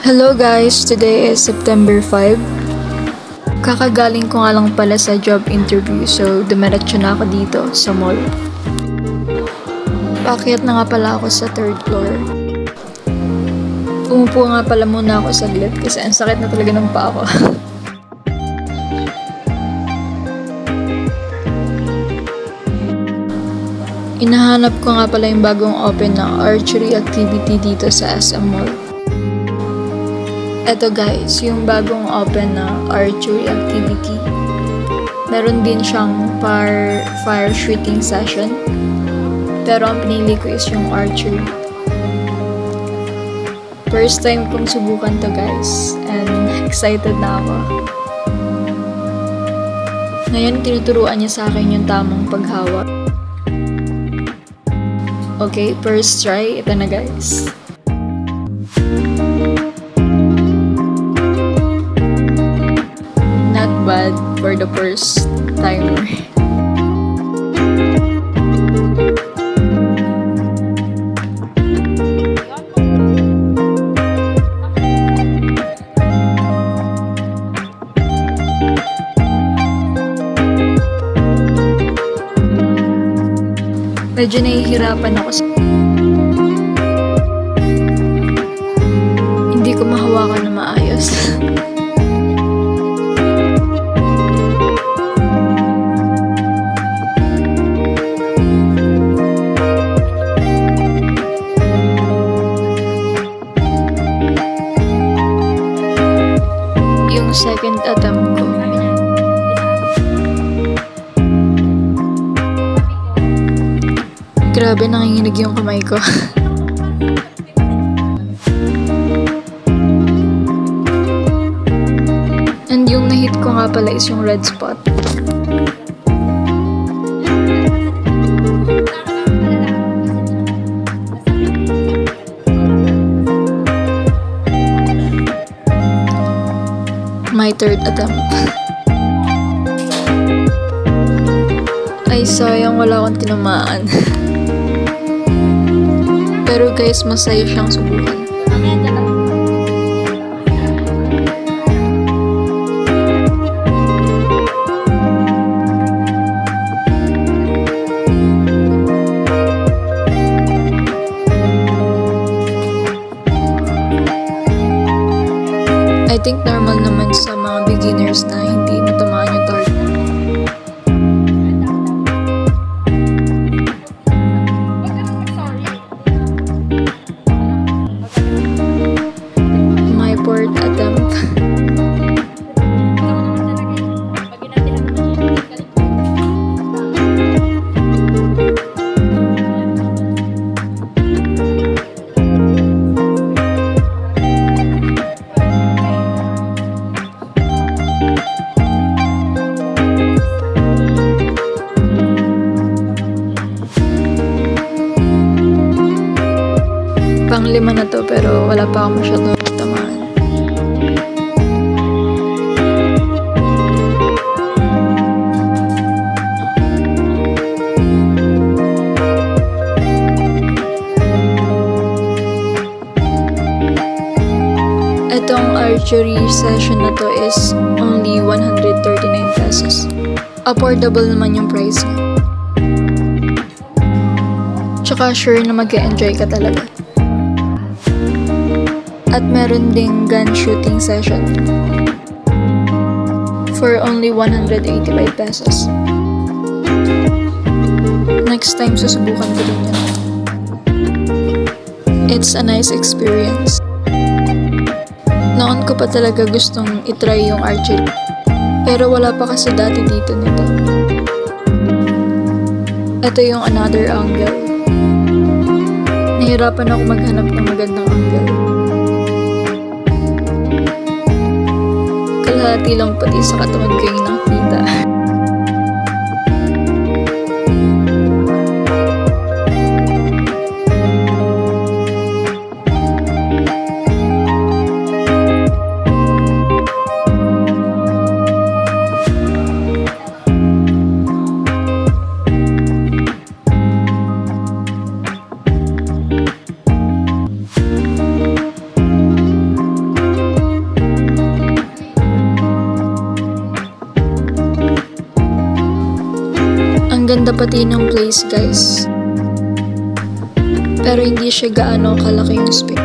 Hello guys! Today is September 5. Kakagaling ko nga lang pala sa job interview, so dumiretso na ako dito sa mall. Paakyat na nga pala ako sa 3rd floor. Umupo nga pala muna ako saglit kasi ang sakit na talaga ng paa ko. Inahanap ko nga pala yung bagong open na archery activity dito sa SM Mall. Eto guys, yung bagong open na archery activity. Meron din siyang fire shooting session. Pero ang pinili ko is yung archery. First time kong subukan to guys. And excited na ako. Ngayon tinuturuan niya sa akin yung tamang paghawak. Okay, first try. Ito na guys. Bad for the first timer. Medyo nahihirapan ako sa hindi ko mahawakan na maayos. Second attempt ko. Grabe, nanginginig yung kamay ko. And yung nahit ko nga pala is yung red spot. My 3rd attempt. Ay, sayang wala akong tinamaan. Pero guys, masaya siyang subukan. I think normal naman sa mga beginners na hindi natamaan yung target. My 4th attempt. Pang-5 na to pero wala pa ako masyadong tamaan. Itong archery session na to is only 139 pesos. Affordable naman yung price niya. Tsaka sure na mag-e-enjoy ka talaga. At meron ding gun shooting session for only 185 pesos. Next time susubukan ko din yan. It's a nice experience. Noon ko pa talaga gustong itry yung archery. Pero wala pa kasi dati dito nito. Ito yung another angle. Nahirapan ako maghanap ng magandang angle. Kalahati lang pati sa katawan ko yung nakita. ganda pati ng place, guys. Pero hindi siya gaano kalaki yung space.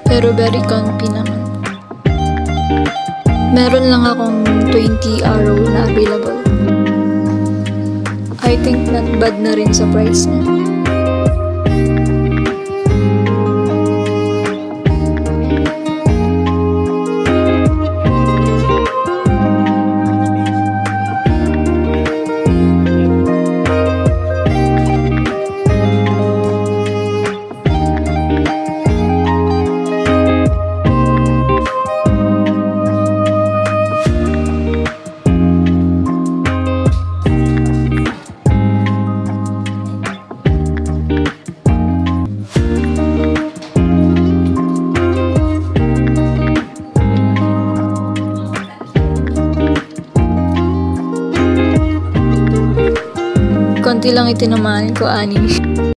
Pero very comfy naman. Meron lang akong 20 araw na available. I think not bad na rin sa price niya. Konti lang itinamaan ko, 6.